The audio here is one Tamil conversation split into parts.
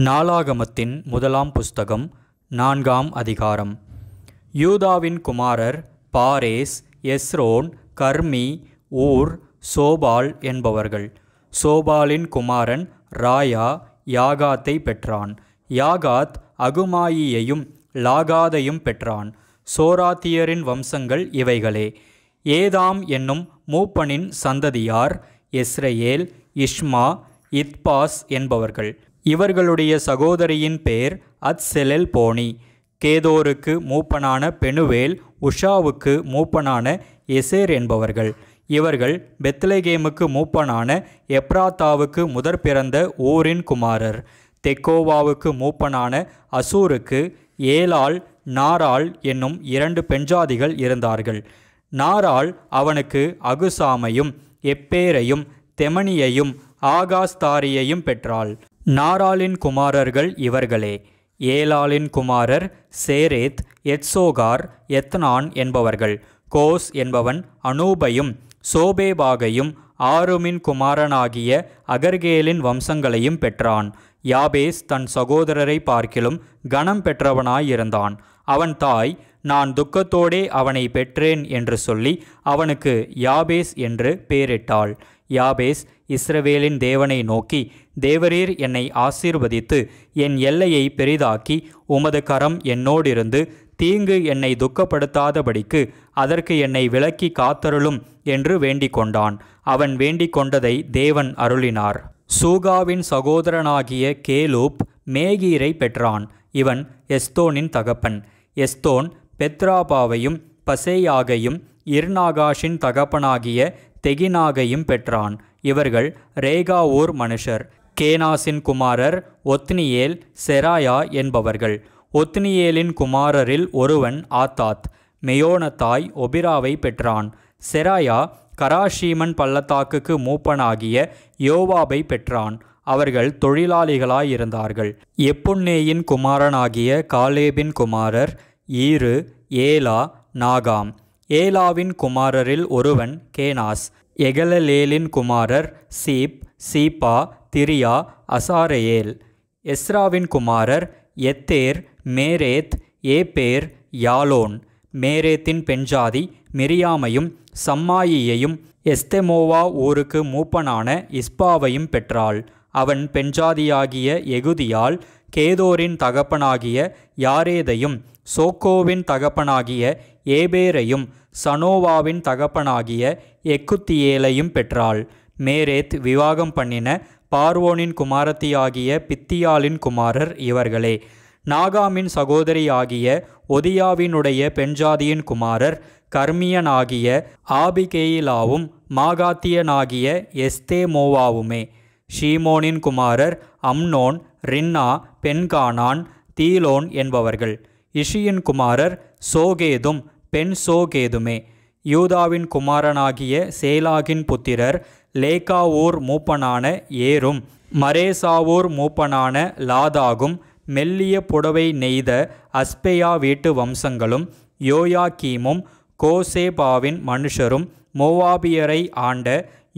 நாளாகமத்தின் முதலாம் புஸ்தகம் 4ஆம் அதிகாரம். யூதாவின் குமாரர் பாரேஸ், எஸ்ரோன், கர்மி, ஊர், சோபால் என்பவர்கள். சோபாலின் குமாரன் ராயா யாகாத்தை பெற்றான். யாகாத் அகுமாயியையும் லாகாதையும் பெற்றான். சோராத்தியரின் வம்சங்கள் இவைகளே. ஏதாம் என்னும் மூப்பனின் சந்ததியார் எஸ்ரயேல், இஷ்மா, இத்பாஸ் என்பவர்கள். இவர்களுடைய சகோதரியின் பேர் அத்செலெல் போனி. கேதோருக்கு மூப்பனான பெனுவேல், உஷாவுக்கு மூப்பனான எசேர் என்பவர்கள். இவர்கள் பெத்லெகேமுக்கு மூப்பனான எப்ராத்தாவுக்கு முதற் பிறந்த ஊரின் குமாரர். தெக்கோவாவுக்கு மூப்பனான அசூருக்கு ஏலாள், நாராள் என்னும் 2 பெண்ஜாதிகள் இருந்தார்கள். நாராள் அவனுக்கு அகுசாமையும் எப்பேரையும் தெமனியையும் ஆகாஸ்தாரியையும் பெற்றாள். நாராளின் குமாரர்கள் இவர்களே. ஏலாளின் குமாரர் சேரேத், எத்சோகார், எத்னான் என்பவர்கள். கோஸ் என்பவன் அனூபையும் சோபேபாகையும் ஆருமின் குமாரனாகிய அகர்கேலின் வம்சங்களையும் பெற்றான். யாபேஸ் தன் சகோதரரை பார்க்கிலும் கனம் பெற்றவனாயிருந்தான். அவன் தாய், நான் துக்கத்தோடே அவனை பெற்றேன் என்று சொல்லி அவனுக்கு யாபேஸ் என்று பெயரிட்டாள். யாபேஸ் இஸ்ரவேலின் தேவனை நோக்கி, தேவரீர் என்னை ஆசீர்வதித்து என் எல்லையை பெரிதாக்கி உமது கரம் என்னோடிருந்து தீங்கு என்னை துக்கப்படுத்தாதபடிக்கு அதற்கு என்னை விலக்கி காத்தருளும் என்று வேண்டிக் கொண்டான். அவன் வேண்டிக் கொண்டதை தேவன் அருளினார். சூகாவின் சகோதரனாகிய கேலூப் மேகீரை பெற்றான். இவன் எஸ்தோனின் தகப்பன். எஸ்தோன் பெத்ராபாவையும் பசேயாகையும் இர்நாகாஷின் தகப்பனாகிய தெகினாகையும் பெற்றான். இவர்கள் ரேகா ஊர் மனுஷர். கேனாசின் குமாரர் ஒத்னியேல், செராயா என்பவர்கள். ஒத்னியேலின் குமாரரில் ஒருவன் ஆத்தாத். மெயோனத்தாய் ஒபிராவை பெற்றான். செராயா கராஷீமன் பள்ளத்தாக்குக்கு மூப்பனாகிய யோவாபை பெற்றான். அவர்கள் தொழிலாளிகளாயிருந்தார்கள். எப்புன்னேயின் குமாரனாகிய காலேபின் குமாரர் ஈரு, ஏலா, நாகாம். ஏலாவின் குமாரரில் ஒருவன் கேனாஸ். எகலலேலின் குமாரர் சீப், சீப்பா, திரியா, அசாரெயேல். எஸ்ராவின் குமாரர் எத்தேர், மேரேத், ஏப்பேர், யாலோன். மேரேத்தின் பெண்ஜாதி மிரியாமையும் சம்மாயியையும் எஸ்தெமோவா ஊருக்கு மூப்பனான இஸ்பாவையும் பெற்றாள். அவன் பெண்ஜாதியாகிய எகுதியால் கேதோரின் தகப்பனாகிய யாரேதையும் சோக்கோவின் தகப்பனாகிய ஏபேரையும் சனோவாவின் தகப்பனாகிய எக்குத்தியேலையும் பெற்றாள். மேரேத் விவாகம் பண்ணின பார்வோனின் குமாரத்தியாகிய பித்தியாலின் குமாரர் இவர்களே. நாகாமின் சகோதரியாகிய ஒதியாவினுடைய பெண்ஜாதியின் குமாரர் கர்மியனாகிய ஆபிகேயிலாவும் மாகாத்தியனாகிய எஸ்தேமோவாவுமே. ஷீமோனின் குமாரர் அம்னோன், ரின்னா, பென்கானான், தீலோன் என்பவர்கள். இஷியின் குமாரர் சோகேதும் பெண் சோகேதுமே. யூதாவின் குமாரனாகிய சேலாகின் புத்திரர் லேகாவூர் மூப்பனான ஏரும், மரேசாவூர் மூப்பனான லாதாகும், மெல்லிய புடவை நெய்த அஸ்பெயா வீட்டு வம்சங்களும் யோயாக்கீமும் கோசேபாவின் மனுஷரும் மோவாபியரை ஆண்ட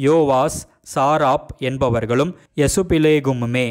யோவாஸ், சாராப் என்பவர்களும் யசுபிலேகுமுமே.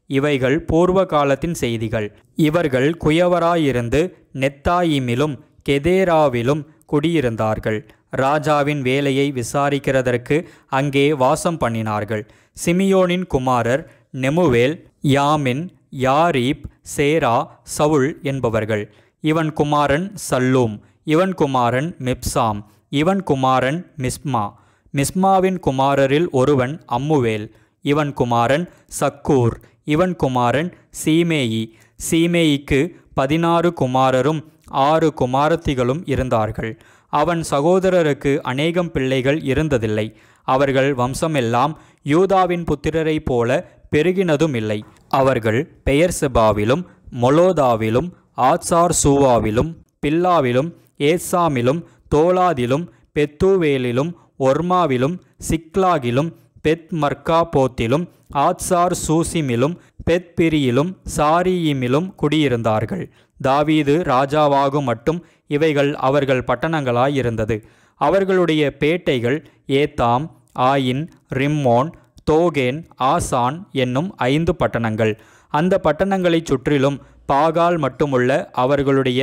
இவைகள் பூர்வ காலத்தின் செய்திகள். இவர்கள் குயவராயிருந்து நெத்தாயிமிலும் கெதேராவிலும் குடியிருந்தார்கள். ராஜாவின் வேலையை விசாரிக்கிறதற்கு அங்கே வாசம் பண்ணினார்கள். சிமியோனின் குமாரர் நெமுவேல், யாமின், யாரீப், சேரா, சவுல் என்பவர்கள். இவன் குமாரன் சல்லூம். இவன் குமாரன் மிப்சாம். இவன் குமாரன் மிஸ்மா. மிஸ்மாவின் குமாரரில் ஒருவன் அம்முவேல். இவன் குமாரன் சக்கூர். இவன் குமாரன் சீமேயி. சீமேயிக்கு 16 குமாரரும் 6 குமாரத்திகளும் இருந்தார்கள். அவன் சகோதரருக்கு அநேகம் பிள்ளைகள் இருந்ததில்லை. அவர்கள் வம்சமெல்லாம் யூதாவின் புத்திரரைப் போல பெருகினதும் இல்லை. அவர்கள் பெயர்செபாவிலும் மொலோதாவிலும் ஆத்சார் சூவாவிலும் பில்லாவிலும் ஏத்சாமிலும் தோலாதிலும் பெத்தூவேலிலும் ஒர்மாவிலும் சிக்லாகிலும் பெத் மர்காபோத்திலும் ஆத்சார் சூசிமிலும் பெத்பிரியிலும் சாரியிமிலும் குடியிருந்தார்கள். தாவீது ராஜாவாகும் மட்டும் இவைகள் அவர்கள் பட்டணங்களாயிருந்தது. அவர்களுடைய பேட்டைகள் ஏத்தாம், ஆயின், ரிம்மோன், தோகேன், ஆசான் என்னும் 5 பட்டணங்கள். அந்த பட்டணங்களைச் சுற்றிலும் பாகால் மட்டுமுள்ள அவர்களுடைய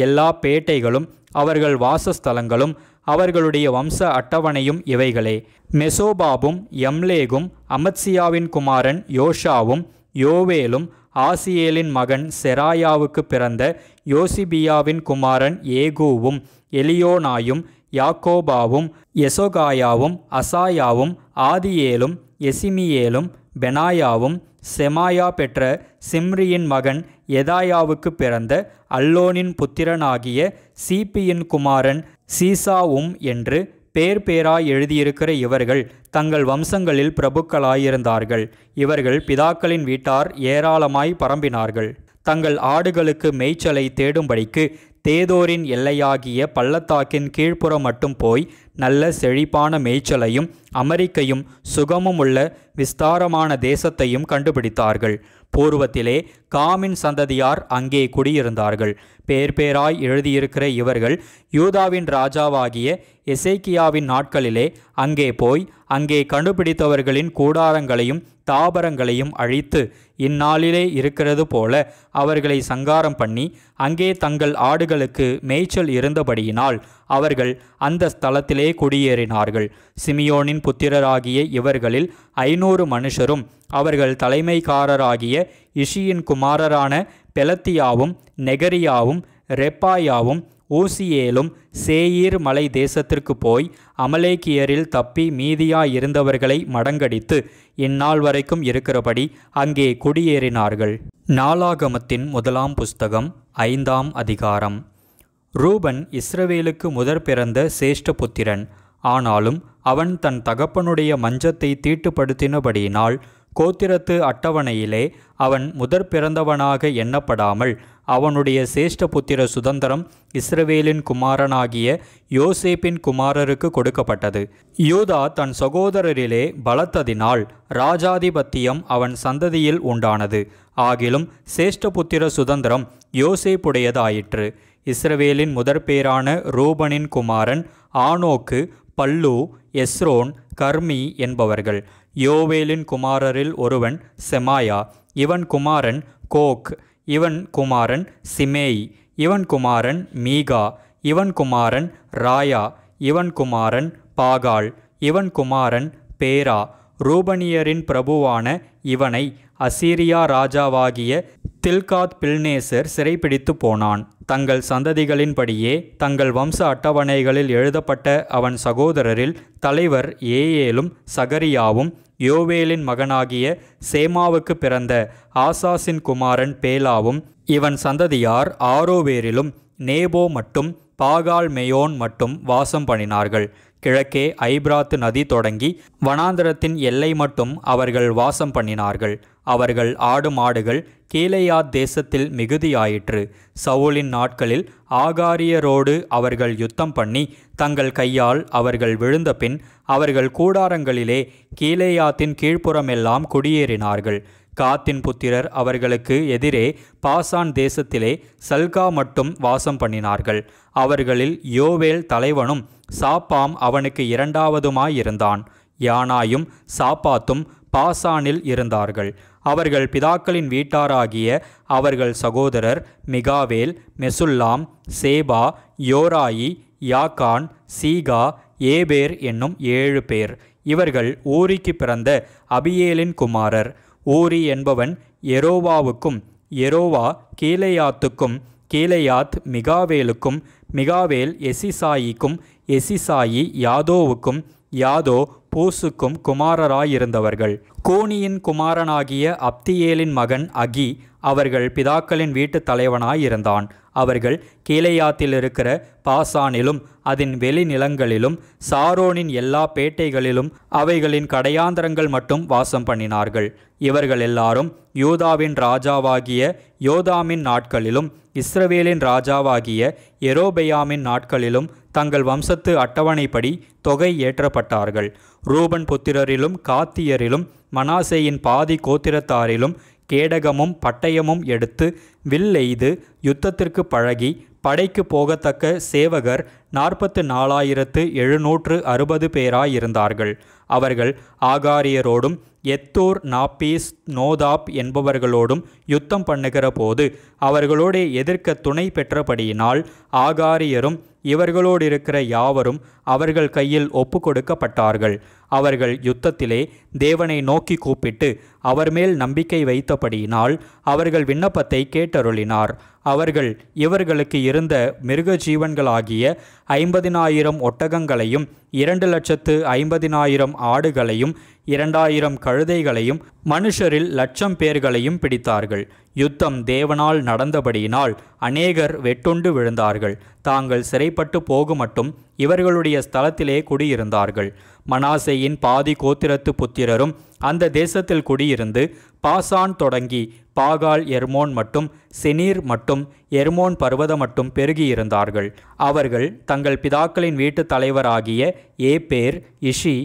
எல்லா பேட்டைகளும் அவர்கள் வாசஸ்தலங்களும் அவர்களுடைய வம்ச அட்டவணையும் இவைகளே. மெசோபாபும் யம்லேகும் அமத்சியாவின் குமாரன் யோஷாவும் யோவேலும் ஆசியேலின் மகன் செராயாவுக்கு பிறந்த யோசிபியாவின் குமாரன் ஏகூவும் எலியோனாயும் யாக்கோபாவும் எசோகாயாவும் அசாயாவும் ஆதியேலும் எசிமியேலும் பெனாயாவும் செமாயா பெற்ற சிம்ரியின் மகன் எதாயாவுக்கு பிறந்த அல்லோனின் புத்திரனாகிய சீப்பியின் குமாரன் சீசாவும் என்று பேர் பேராய் எழுதியிருக்கிற இவர்கள் தங்கள் வம்சங்களில் பிரபுக்களாயிருந்தார்கள். இவர்கள் பிதாக்களின் வீட்டார் ஏராளமாய் பரம்பினார்கள். தங்கள் ஆடுகளுக்கு மேய்ச்சலை தேடும்படிக்கு தேதோரின் எல்லையாகிய பள்ளத்தாக்கின் கீழ்ப்புறம் மட்டும் போய் நல்ல செழிப்பான மேய்ச்சலையும் அமெரிக்கையும் சுகமும் உள்ள விஸ்தாரமான தேசத்தையும் கண்டுபிடித்தார்கள். பூர்வத்திலே காமின் சந்ததியார் அங்கே குடியிருந்தார்கள். பேர் பேராய் எழுதியிருக்கிற இவர்கள் யூதாவின் ராஜாவாகிய எசேக்கியாவின் நாட்களிலே அங்கே போய் அங்கே கண்டுபிடித்தவர்களின் கூடாரங்களையும் தாபரங்களையும் அழித்து இந்நாளிலே இருக்கிறது போல அவர்களை சங்காரம் பண்ணி அங்கே தங்கள் ஆடுகளுக்கு மேய்ச்சல் இருந்தபடியினால் அவர்கள் அந்த ஸ்தலத்திலே குடியேறினார்கள். சிமியோனின் புத்திரராகிய இவர்களில் 500 மனுஷரும் அவர்கள் தலைமைக்காரராகிய இஷியின் குமாரரான பெலத்தியாவும் நெகரியாவும் ரெப்பாயாவும் ஊசியேலும் சேயீர் மலை தேசத்திற்கு போய் அமலேக்கியரில் தப்பி மீதியாயிருந்தவர்களை மடங்கடித்து இந்நாள் வரைக்கும் இருக்கிறபடி அங்கே குடியேறினார்கள். நாளாகமத்தின் முதலாம் புஸ்தகம் 5ஆம் அதிகாரம். ரூபன் இஸ்ரவேலுக்கு முதற் பிறந்த சேஷ்ட புத்திரன். ஆனாலும் அவன் தன் தகப்பனுடைய மஞ்சத்தை தீட்டுப்படுத்தினபடியினால் கோத்திரத்து அட்டவணையிலே அவன் முதற் பிறந்தவனாக எண்ணப்படாமல் அவனுடைய சேஷ்டபுத்திர சுதந்திரம் இஸ்ரவேலின் குமாரனாகிய யோசேப்பின் குமாரருக்கு கொடுக்கப்பட்டது. யூதா தன் சகோதரரிலே பலத்ததினால் ராஜாதிபத்தியம் அவன் சந்ததியில் உண்டானது. ஆகிலும் சேஷ்டபுத்திர சுதந்திரம் யோசேப்புடையதாயிற்று. இஸ்ரவேலின் முதற்பேரான ரூபனின் குமாரன் ஆனோக்கு, பல்லு, எஸ்ரோன், கர்மி என்பவர்கள். யோவேலின் குமாரரில் ஒருவன் செமாயா, இவன் குமாரன் கோக், இவன் குமாரன் சிமேய், இவன் குமாரன் மீகா, இவன் குமாரன் ராயா, இவன் குமாரன் பாகால், இவன் குமாரன் பேரா. ரூபனியரின் பிரபுவான இவனை அசீரியா ராஜாவாகிய தில்காத் பில்நேசர் சிறைப்பிடித்து போனான். தங்கள் சந்ததிகளின்படியே தங்கள் வம்ச அட்டவணைகளில் எழுதப்பட்ட அவன் சகோதரரில் தலைவர் ஏயேலும் சகரியாவும் யோவேலின் மகனாகிய சேமாவுக்கு பிறந்த ஆசாசின் குமாரன் பேலாவும். இவன் சந்ததியார் ஆரோவேரிலும் நேபோ மட்டும் பாகால் மெயோன் மட்டும் வாசம் பண்ணினார்கள். கிழக்கே ஐப்ராத்து நதி தொடங்கி வனாந்தரத்தின் எல்லை மட்டும் அவர்கள் வாசம் பண்ணினார்கள். அவர்கள் ஆடு மாடுகள் கீலேயாத் தேசத்தில் மிகுதியாயிற்று. சவுலின் நாட்களில் ஆகாரியரோடு அவர்கள் யுத்தம் பண்ணி தங்கள் கையால் அவர்கள் விழுந்த பின் அவர்கள் கூடாரங்களிலே கீலேயாத்தின் கீழ்ப்புறமெல்லாம் குடியேறினார்கள். காத்தின் புத்திரர் அவர்களுக்கு எதிரே பாசான் தேசத்திலே சல்கா மட்டும் வாசம் பண்ணினார்கள். அவர்களில் யோவேல் தலைவனும் சாப்பாம் அவனுக்கு இரண்டாவதுமாயிருந்தான். யானாயும் சாப்பாத்தும் பாசானில் இருந்தார்கள். அவர்கள் பிதாக்களின் வீட்டாராகிய அவர்கள் சகோதரர் மிகாவேல், மெசுல்லாம், சேபா, யோராயி, யாக்கான், சீகா, ஏபேர் என்னும் 7 பேர். இவர்கள் ஊரிக்கு பிறந்த அபியேலின் குமாரர். ஊரி என்பவன் எரோவாவுக்கும், எரோவா கீலேயாத்துக்கும், கீலேயாத் மிகாவேலுக்கும், மிகாவேல் எசிசாயிக்கும், எசிசாயி யாதோவுக்கும், யாதோ பூசுக்கும் குமாரராயிருந்தவர்கள். கோனியின் குமாரனாகிய அப்தியேலின் மகன் அகி அவர்கள் பிதாக்களின் வீட்டு தலைவனாயிருந்தான். அவர்கள் கீலேயாத்தில் இருக்கிற பாசானிலும் அதன் வெளிநிலங்களிலும் சாரோனின் எல்லா பேட்டைகளிலும் அவைகளின் கடையாந்தரங்கள் மட்டும் வாசம் பண்ணினார்கள். இவர்கள் எல்லாரும் யூதாவின் ராஜாவாகிய யோதாமின் நாட்களிலும் இஸ்ரவேலின் ராஜாவாகிய எரோபெயாமின் நாட்களிலும் தங்கள் வம்சத்து அட்டவணைப்படி தொகை ஏற்றப்பட்டார்கள். ரூபன் புத்திரரிலும் காத்தியரிலும் மனாசேயின் பாதி கோத்திரத்தாரிலும் கேடகமும் பட்டயமும் எடுத்து வில்லெய்து யுத்தத்திற்கு பழகி படைக்கு போகத்தக்க சேவகர் 44,760 பேராயிருந்தார்கள். அவர்கள் ஆகாரியரோடும் எத்தூர், நாப்பீஸ், நோதாப் என்பவர்களோடும் யுத்தம் பண்ணுகிற போது அவர்களோடு எதிர்க்க துணை பெற்றபடியினால் ஆகாரியரும் இவர்களோடு இருக்கிற யாவரும் அவர்கள் கையில் ஒப்பு கொடுக்கப்பட்டார்கள். அவர்கள் யுத்தத்திலே தேவனை நோக்கி கூப்பிட்டு அவர் மேல் நம்பிக்கை வைத்தபடியினால் அவர்கள் விண்ணப்பத்தை கேட்டருளினார். அவர்கள் இவர்களுக்கு இருந்த மிருக ஜீவன்களாகிய 50,000 ஒட்டகங்களையும் 2,50,000 ஆடுகளையும் 2,000 கழுதைகளையும் மனுஷரில் 1,00,000 பேர்களையும் பிடித்தார்கள். யுத்தம் தேவனால் நடந்தபடியினால் அநேகர் வெட்டுண்டு விழுந்தார்கள். தாங்கள் சிறைப்பட்டு போகுமட்டும் இவர்களுடைய ஸ்தலத்திலே குடியிருந்தார்கள். மனாசேயின் பாதி கோத்திரத்து புத்திரரும் அந்த தேசத்தில் குடியிருந்து பாசான் தொடங்கி பாகால் எர்மோன் மட்டும் செனீர் மட்டும் எர்மோன் பர்வதம் மட்டும் பெருகியிருந்தார்கள். அவர்கள் தங்கள் பிதாக்களின் வீட்டு தலைவராகிய ஏப்பேர், இஷி,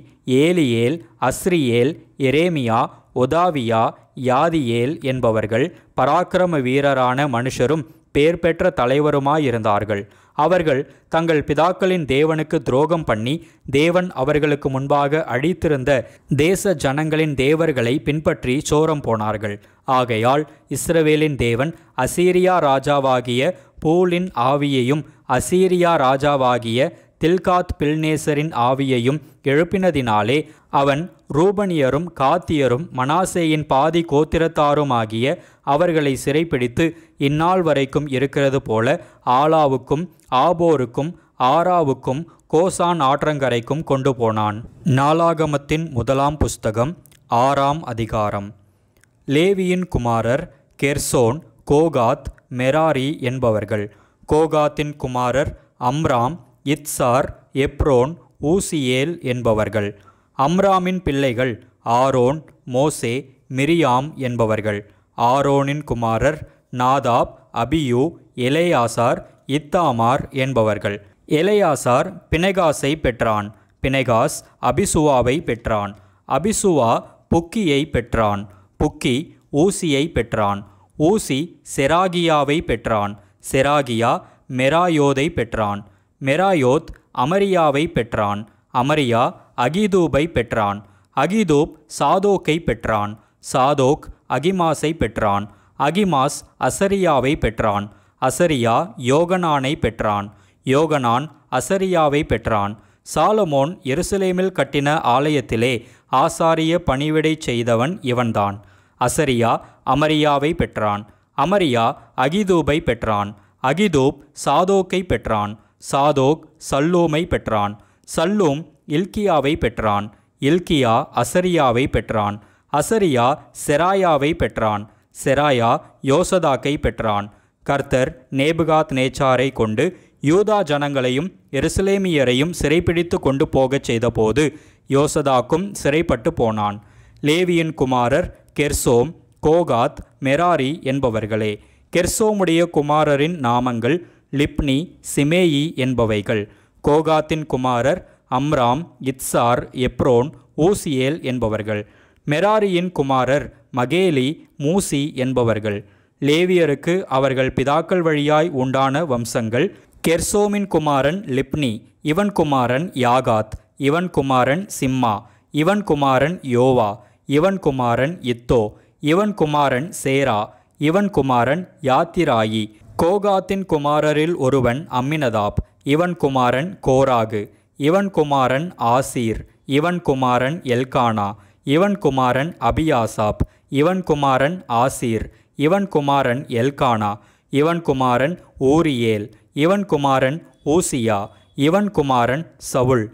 ஏலியேல், அஸ்ரியேல், எரேமியா, ஒதாவியா, யாதியேல் என்பவர்கள் பராக்கிரம வீரரான மனுஷரும் பேர் பெற்ற தலைவருமாயிருந்தார்கள். அவர்கள் தங்கள் பிதாக்களின் தேவனுக்கு துரோகம் பண்ணி தேவன் அவர்களுக்கு முன்பாக அழித்திருந்த தேச ஜனங்களின் தேவர்களை பின்பற்றி சோரம் போனார்கள். ஆகையால் இஸ்ரவேலின் தேவன் அசீரியா ராஜாவாகிய பூலின் ஆவியையும் அசீரியா ராஜாவாகிய தில்காத் பில்நேசரின் ஆவியையும் எழுப்பினதினாலே அவன் ரூபனியரும் காத்தியரும் மனாசேயின் பாதி கோத்திரத்தாருமாகிய அவர்களை சிறைப்பிடித்து இந்நாள் வரைக்கும் இருக்கிறது போல ஆலாவுக்கும் ஆபோருக்கும் ஆராவுக்கும் கோசான் ஆற்றங்கரைக்கும் கொண்டு போனான். நாளாகமத்தின் 1 புஸ்தகம் 6 அதிகாரம். லேவியின் குமாரர் கெர்சோன், கோகாத், மெராரி என்பவர்கள். கோகாத்தின் குமாரர் அம்ராம், இத்சார், எப்ரோன், ஊசியேல் என்பவர்கள். அம்ராமின் பிள்ளைகள் ஆரோன், மோசே, மிரியாம் என்பவர்கள். ஆரோனின் குமாரர் நாதாப், அபியூ, எலேயாசார், இத்தாமார் என்பவர்கள். எலேயாசார் பினெகாசை பெற்றான். பினெகாஸ் அபிசுவாவை பெற்றான். அபிசுவா புக்கியை பெற்றான். புக்கி ஊசியை பெற்றான். ஊசி செராகியாவை பெற்றான். செராகியா மெராயோதை பெற்றான். மெராயோத் அமரியாவை பெற்றான். அமரியா அகிதூபை பெற்றான். அகிதூப் சாதோக்கை பெற்றான். சாதோக் அகிமாஸை பெற்றான். அகிமாஸ் அசரியாவை பெற்றான். அசரியா யோகனானை பெற்றான். யோகனான் அசரியாவை பெற்றான். சாலமோன் எருசலேமில் கட்டின ஆலயத்திலே ஆசாரிய பணிவிடை செய்தவன் இவன்தான். அசரியா அமரியாவை பெற்றான். அமரியா அகிதூபை பெற்றான். அகிதூப் சாதோக்கை பெற்றான். சாதோக் சல்லூமை பெற்றான். சல்லூம் இல்கியாவை பெற்றான். இல்கியா அசரியாவை பெற்றான். அசரியா செராயாவை பெற்றான். செராயா யோசதாக்கை பெற்றான். கர்த்தர் நேபுகாத் நேச்சாரை கொண்டு யூதா ஜனங்களையும் எருசலேமியரையும் சிறைப்பிடித்து கொண்டு போகச் செய்தபோது யோசதாக்கும் சிறைப்பட்டு போனான். லேவியின் குமாரர் கெர்சோம், கோகாத், மெராரி என்பவர்களே. கெர்சோமுடைய குமாரரின் நாமங்கள் லிப்னி, சிமேயி என்பவைகள். கோகாத்தின் குமாரர் அம்ராம், இத்சார், எப்ரோன், ஊசியேல் என்பவர்கள். மெராரியின் குமாரர் மகேலி, மூசி என்பவர்கள். லேவியருக்கு அவர்கள் பிதாக்கள் வழியாய் உண்டான வம்சங்கள். கெர்சோமின் குமாரன் லிப்னி, இவன் குமாரன் யாகாத், இவன் குமாரன் சிம்மா, இவன் குமாரன் யோவா, இவன் குமாரன் இத்தோ, இவன் குமாரன் சேரா, இவன் குமாரன் யாத்திராயி. கோகாத்தின் குமாரரில் ஒருவன் அம்மினதாப், இவன் குமாரன் கோராகு, இவன் குமாரன் ஆசீர், இவன் குமாரன் எல்கானா, இவன் குமாரன் அபியாசாப், இவன் குமாரன் ஆசீர், இவன் குமாரன் எல்கானா, இவன் குமாரன் ஊரியேல், இவன் குமாரன் ஊசியா, இவன் குமாரன் சவுல்.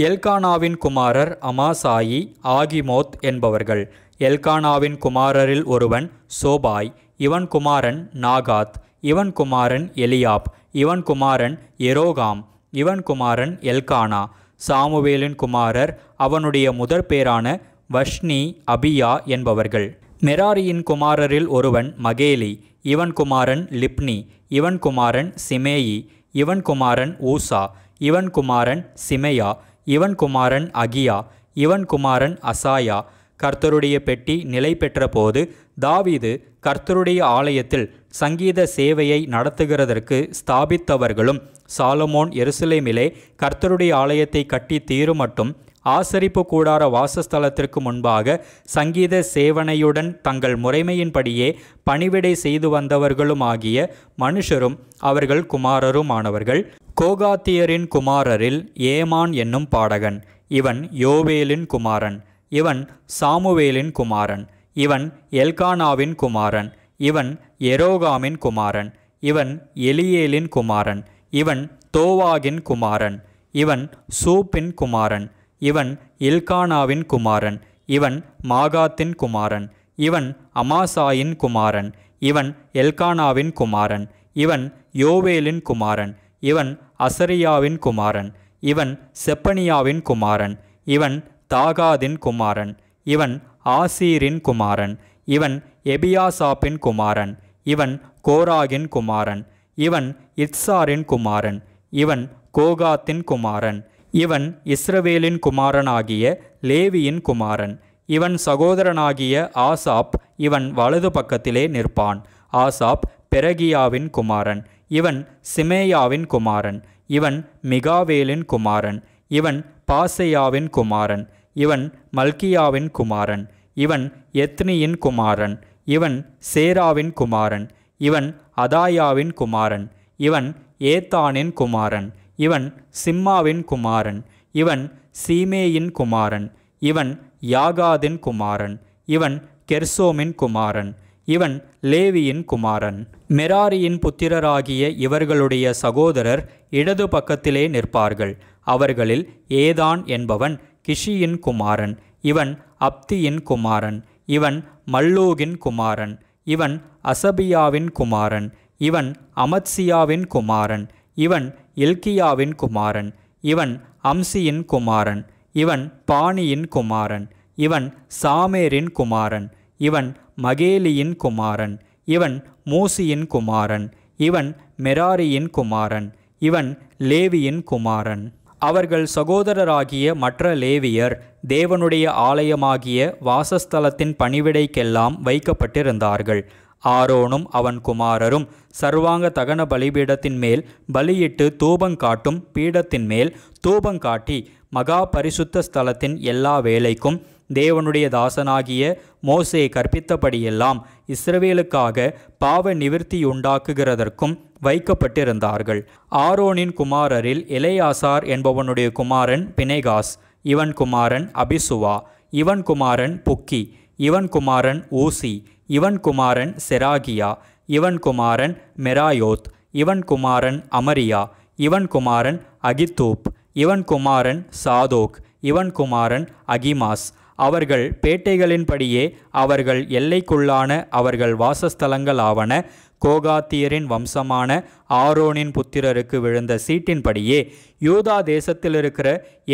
எல்கானாவின் குமாரர் அமாசாயி, ஆகிமோத் என்பவர்கள். எல்கானாவின் குமாரரில் ஒருவன் சோபாய், இவன் குமாரன் நாகாத், இவன் குமாரன் எலியாப், இவன் குமாரன் எரோகாம், இவன் குமாரன் எல்கானா. சாமுவேலின் குமாரர் அவனுடைய முதற்பேரான வஷ்னி, அபியா என்பவர்கள். மெராரியின் குமாரரில் ஒருவன் மகேலி, இவன் குமாரன் லிப்னி, இவன் குமாரன் சிமேயி, இவன் குமாரன் ஊசா, இவன் குமாரன் சிமையா, இவன் குமாரன் அகியா, இவன் குமாரன் அசாயா. கர்த்தருடைய பெட்டி நிலை பெற்ற போது தாவீது கர்த்தருடைய ஆலயத்தில் சங்கீத சேவையை நடத்துகிறதற்கு ஸ்தாபித்தவர்களும், சாலமோன் எருசலேமிலே கர்த்தருடைய ஆலயத்தை கட்டி தீருமட்டும் ஆசரிப்பு கூடார வாசஸ்தலத்திற்கு முன்பாக சங்கீத சேவனையுடன் தங்கள் முறைமையின்படியே பணிவிடை செய்து வந்தவர்களுமாகிய மனுஷரும் அவர்கள் குமாரருமானவர்கள். கோகாத்தியரின் குமாரரில் ஏமான் என்னும் பாடகன். இவன் யோவேலின் குமாரன். இவன் சாமுவேலின் குமாரன். இவன் எல்கானாவின் குமாரன். இவன் எரோகாமின் குமாரன். இவன் எலியேலின் குமாரன். இவன் தோவாகின் குமாரன். இவன் சூப்பின் குமாரன். இவன் இல்கானாவின் குமாரன். இவன் மாகாத்தின் குமாரன். இவன் அமாசாயின் குமாரன். இவன் எல்கானாவின் குமாரன். இவன் யோவேலின் குமாரன். இவன் அசரியாவின் குமாரன். இவன் செப்பனியாவின் குமாரன். இவன் தாகாதின் குமாரன். இவன் ஆசீரின் குமாரன். இவன் எபியாசாப்பின் குமாரன். இவன் கோராகின் குமாரன். இவன் இத்சாரின் குமாரன். இவன் கோகாத்தின் குமாரன். இவன் இஸ்ரவேலின் குமாரனாகிய லேவியின் குமாரன். இவன் சகோதரனாகிய ஆசாப் இவன் வலது பக்கத்திலே நிற்பான். ஆசாப் பெரகியாவின் குமாரன். இவன் சிமேயாவின் குமாரன். இவன் மிகாவேலின் குமாரன். இவன் பாசையாவின் குமாரன். இவன் மல்கியாவின் குமாரன். இவன் எத்னியின் குமாரன். இவன் சேராவின் குமாரன். இவன் அதாயாவின் குமாரன். இவன் ஏத்தானின் குமாரன். இவன் சிம்மாவின் குமாரன். இவன் சீமேயின் குமாரன். இவன் யாகாதின் குமாரன். இவன் கெர்சோமின் குமாரன். இவன் லேவியின் குமாரன். மெராரியின் புத்திரராகிய இவர்களுடைய சகோதரர் இடது பக்கத்திலே நிற்பார்கள். அவர்களில் ஏதான் என்பவன் கிஷியின் குமாரன். இவன் அப்தியின் குமாரன். இவன் மல்லூகின் குமாரன். இவன் அசபியாவின் குமாரன். இவன் அமத்சியாவின் குமாரன். இவன் இல்கியாவின் குமாரன். இவன் அம்சியின் குமாரன். இவன் பானியின் குமாரன். இவன் சாமேரின் குமாரன். இவன் மகேலியின் குமாரன். இவன் மூசியின் குமாரன். இவன் மெராரியின் குமாரன். இவன் லேவியின் குமாரன். அவர்கள் சகோதரராகிய மற்ற லேவியர் தேவனுடைய ஆலயமாகிய வாசஸ்தலத்தின் பணிவிடைக்கெல்லாம் வைக்கப்பட்டிருந்தார்கள். ஆரோனும் அவன் குமாரரும் சர்வாங்க தகன பலிபீடத்தின் மேல் பலியிட்டு தூபங்காட்டும் பீடத்தின் மேல் தூபங்காட்டி மகா பரிசுத்த ஸ்தலத்தின் எல்லா வேலைக்கும் தேவனுடைய தாசனாகிய மோசே கற்பித்தபடியெல்லாம் இஸ்ரவேலுக்காக பாவ நிவிர்த்தியுண்டாக்குகிறதற்கும் வைக்கப்பட்டிருந்தார்கள். ஆரோனின் குமாரரில் எலெயாசார் என்பவனுடைய குமாரன் பினெகாஸ். இவன் குமாரன் அபிசுவா. இவன் குமாரன் புக்கி. இவன் குமாரன் ஊசி. இவன் குமாரன் செராகியா. இவன் குமாரன் மெராயோத். இவன் குமாரன் அமரியா. இவன் குமாரன் அகித்தூப். இவன் குமாரன் சாதோக். இவன் குமாரன் அகிமாஸ். அவர்கள் பேட்டைகளின்படியே அவர்கள் எல்லைக்குள்ளான அவர்கள் வாசஸ்தலங்களாவன. கோகாத்தியரின் வம்சமான ஆரோனின் புத்திரருக்கு விழுந்த சீட்டின்படியே யூதா தேசத்தில் இருக்கிற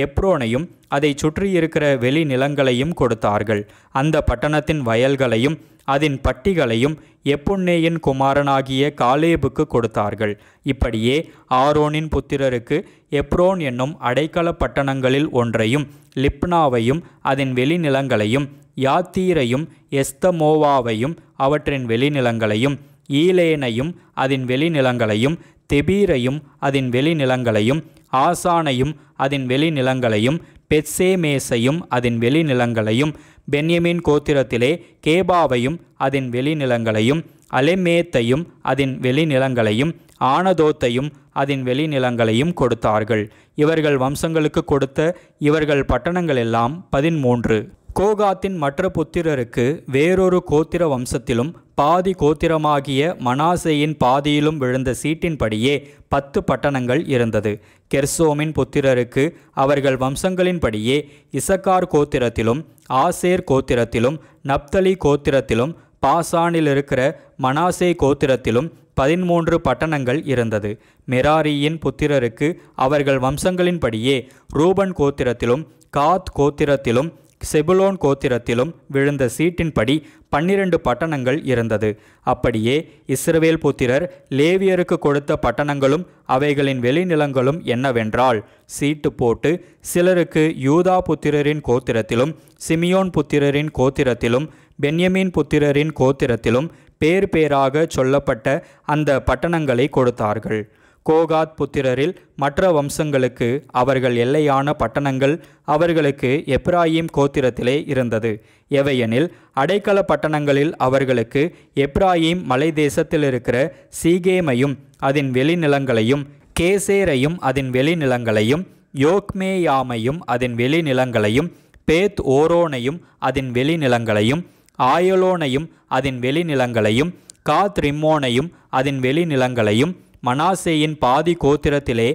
எப்ரோனையும் அதை சுற்றியிருக்கிற வெளி நிலங்களையும் கொடுத்தார்கள். அந்த பட்டணத்தின் வயல்களையும் அதன் பட்டிகளையும் எப்புன்னேயின் குமாரனாகிய காலேபுக்கு கொடுத்தார்கள். இப்படியே ஆரோனின் புத்திரருக்கு எப்ரோன் என்னும் அடைக்கல பட்டணங்களில் ஒன்றையும், லிப்னாவையும் அதன் வெளிநிலங்களையும், யாத்தீரையும் எஸ்தமோவாவையும் அவற்றின் வெளிநிலங்களையும், ஈலேனையும் அதன் வெளிநிலங்களையும், தெபீரையும் அதன் வெளிநிலங்களையும், ஆசானையும் அதன் வெளிநிலங்களையும், பெத்சேமேசையும் அதன் வெளிநிலங்களையும், பென்யமீன் கோத்திரத்திலே கேபாவையும் அதன் வெளிநிலங்களையும், அலெமேத்தையும் அதன் வெளிநிலங்களையும், ஆனதோத்தையும் அதன் வெளிநிலங்களையும் கொடுத்தார்கள். இவர்கள் வம்சங்களுக்கு கொடுத்த இவர்கள் பட்டணங்களெல்லாம் 13. கோகாத்தின் மற்ற புத்திரருக்கு வேறொரு கோத்திர வம்சத்திலும் பாதி கோத்திரமாகிய மனாசேயின் பாதியிலும் விழுந்த சீட்டின்படியே 10 பட்டணங்கள் இருந்தது. கெர்சோமின் புத்திரருக்கு அவர்கள் வம்சங்களின்படியே இசக்கார் கோத்திரத்திலும், ஆசேர் கோத்திரத்திலும், நப்தலி கோத்திரத்திலும், பாசானில் இருக்கிற மனாசே கோத்திரத்திலும் 13 பட்டணங்கள் இருந்தது. மெராரியின் புத்திரருக்கு அவர்கள் வம்சங்களின்படியே ரூபன் கோத்திரத்திலும், காத் கோத்திரத்திலும், செபுலோன் கோத்திரத்திலும் விழுந்த சீட்டின்படி 12 பட்டணங்கள் இருந்தது. அப்படியே இஸ்ரவேல் புத்திரர் லேவியருக்கு கொடுத்த பட்டணங்களும் அவைகளின் வெளிநிலங்களும் என்னவென்றால், சீட்டு போட்டு சிலருக்கு யூதா புத்திரரின் கோத்திரத்திலும், சிமியோன் புத்திரரின் கோத்திரத்திலும், பென்யமீன் புத்திரரின் கோத்திரத்திலும், பேர் பேராக சொல்லப்பட்ட அந்த பட்டணங்களை கொடுத்தார்கள். கோகாத் புத்திரரில் மற்ற வம்சங்களுக்கு அவர்கள் எல்லையான பட்டணங்கள் அவர்களுக்கு எப்ராயிம் கோத்திரத்திலே இருந்தது. எவையெனில், அடைக்கல பட்டணங்களில் அவர்களுக்கு எப்ராயிம் மலை தேசத்தில் இருக்கிற சீகேமையும் அதன் வெளிநிலங்களையும், கேசேரையும் அதன் வெளிநிலங்களையும், யோக்மேயாமையும் அதன் வெளிநிலங்களையும், பேத் ஓரோனையும் அதன் வெளிநிலங்களையும், ஆயலோனையும் அதன் வெளிநிலங்களையும், காத் ரிம்மோனையும் அதன் வெளிநிலங்களையும், மனாசேயின் பாதி கோத்திரத்திலே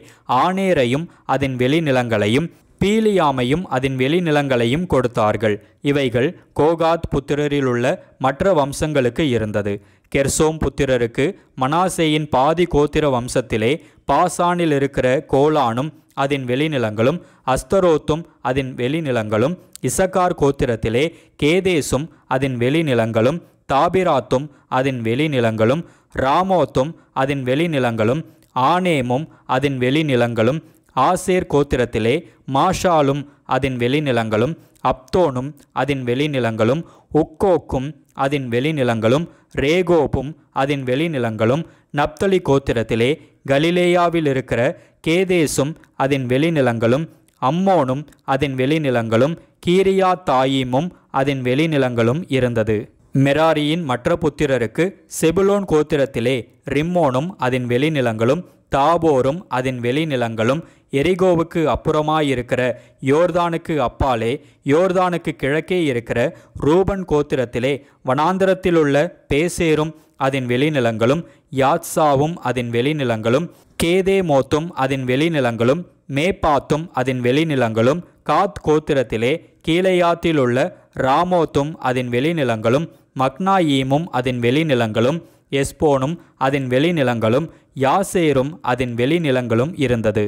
ஆனேரையும் அதன் வெளிநிலங்களையும், பீலியாமையும் அதன் வெளிநிலங்களையும் கொடுத்தார்கள். இவைகள் கோகாத் புத்திரரிலுள்ள மற்ற வம்சங்களுக்கு இருந்தது. கெர்சோம் புத்திரருக்கு மனாசேயின் பாதி கோத்திர வம்சத்திலே பாசானில் இருக்கிற கோலானும் அதன் வெளிநிலங்களும், அஸ்தரோத்தும் அதன் வெளிநிலங்களும், இசக்கார் கோத்திரத்திலே கேதேசும் அதன் வெளிநிலங்களும், தாபிராத்தும் அதன் வெளிநிலங்களும், ராமோத்தும் அதன் வெளிநிலங்களும், ஆனேமும் அதன் வெளிநிலங்களும், ஆசேர் கோத்திரத்திலே மாஷாலும் அதன் வெளிநிலங்களும், அப்தோனும் அதன் வெளிநிலங்களும், உக்கோக்கும் அதன் வெளிநிலங்களும், ரேகோபும் அதன் வெளிநிலங்களும், நப்தலி கோத்திரத்திலே கலிலேயாவில் இருக்கிற கேதேசும் அதன் வெளிநிலங்களும், அம்மோனும் அதன் வெளிநிலங்களும், கீரியா தாயிமும் அதன் வெளிநிலங்களும் இருந்தது. மெராரியின் மற்ற புத்திரருக்கு செபுலோன் கோத்திரத்திலே ரிம்மோனும் அதன் வெளிநிலங்களும், தாபோரும் அதன் வெளிநிலங்களும், எரிகோவுக்கு அப்புறமாயிருக்கிற யோர்தானுக்கு அப்பாலே யோர்தானுக்கு கிழக்கே இருக்கிற ரூபன் கோத்திரத்திலே வனாந்தரத்திலுள்ள பேசேரும் அதன் வெளிநிலங்களும், யாத்சாவும் அதன் வெளிநிலங்களும், கேதேமோத்தும் அதன் வெளிநிலங்களும், மேப்பாத்தும் அதன் வெளிநிலங்களும், காத் கோத்திரத்திலே கீலேயாத்திலுள்ள ராமோத்தும் அதன் வெளிநிலங்களும், மக்னாயீமும் அதன் வெளிநிலங்களும், எஸ்போனும் அதன் வெளிநிலங்களும், யாசேரும் அதன் வெளிநிலங்களும் இருந்தது.